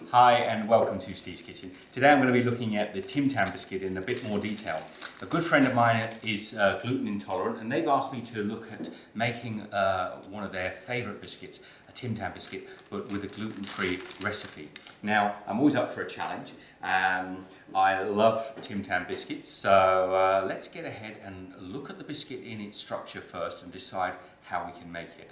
Hi and welcome to Steve's Kitchen. Today I'm going to be looking at the Tim Tam biscuit in a bit more detail. A good friend of mine is gluten intolerant and they've asked me to look at making one of their favourite biscuits, a Tim Tam biscuit, but with a gluten-free recipe. Now, I'm always up for a challenge. I love Tim Tam biscuits, so let's get ahead and look at the biscuit in its structure first and decide how we can make it.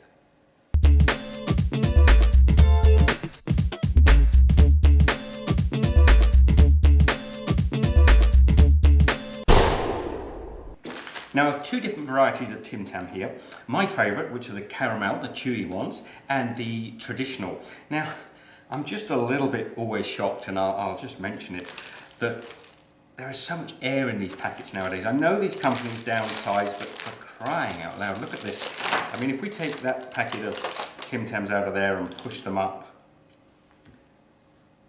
Now, I have two different varieties of Tim Tam here. My favourite, which are the caramel, the chewy ones, and the traditional. Now, I'm just a little bit always shocked, and I'll just mention it, that there is so much air in these packets nowadays. I know these companies downsize, but for crying out loud, look at this. I mean, if we take that packet of Tim Tams out of there and push them up,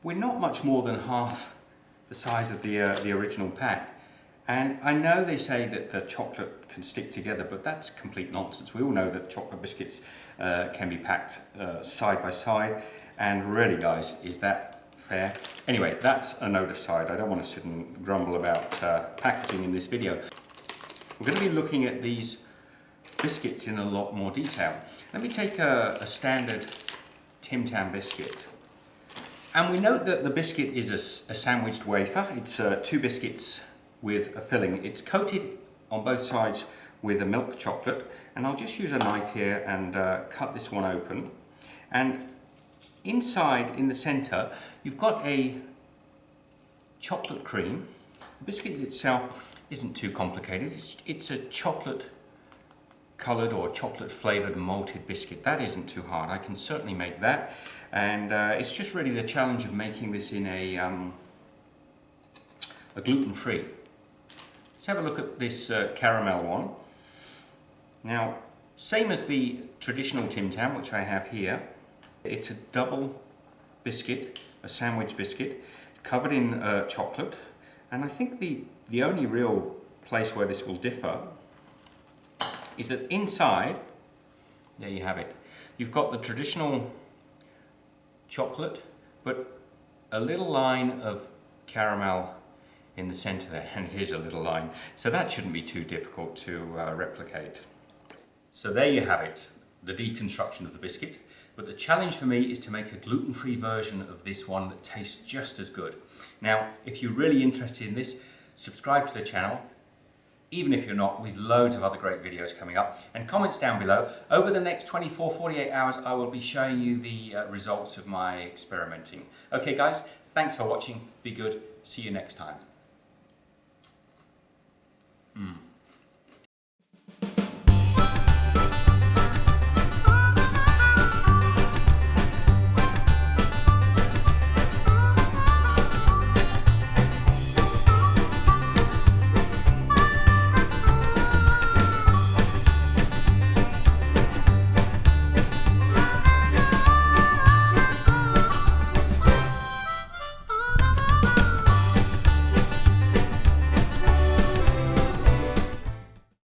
we're not much more than half the size of the original pack. And I know they say that the chocolate can stick together, but that's complete nonsense. We all know that chocolate biscuits can be packed side by side. And really, guys, is that fair? Anyway, that's a note aside. I don't want to sit and grumble about packaging in this video. We're going to be looking at these biscuits in a lot more detail. Let me take a standard Tim Tam biscuit. And we note that the biscuit is a sandwiched wafer. It's two biscuits with a filling. It's coated on both sides with a milk chocolate, and I'll just use a knife here and cut this one open. And inside, in the center, you've got a chocolate cream. The biscuit itself isn't too complicated. It's a chocolate colored or chocolate flavored malted biscuit. That isn't too hard. I can certainly make that. And it's just really the challenge of making this in a gluten-free. Let's have a look at this caramel one. Now, same as the traditional Tim Tam, which I have here. It's a double biscuit, a sandwich biscuit, covered in chocolate. And I think the only real place where this will differ is that inside, there you have it. You've got the traditional chocolate, but a little line of caramel in the center there, and it is a little line. So that shouldn't be too difficult to replicate. So there you have it, the deconstruction of the biscuit. But the challenge for me is to make a gluten-free version of this one that tastes just as good. Now, if you're really interested in this, subscribe to the channel. Even if you're not, with loads of other great videos coming up. And comments down below. Over the next 24-48 hours, I will be showing you the results of my experimenting. Okay guys, thanks for watching. Be good. See you next time.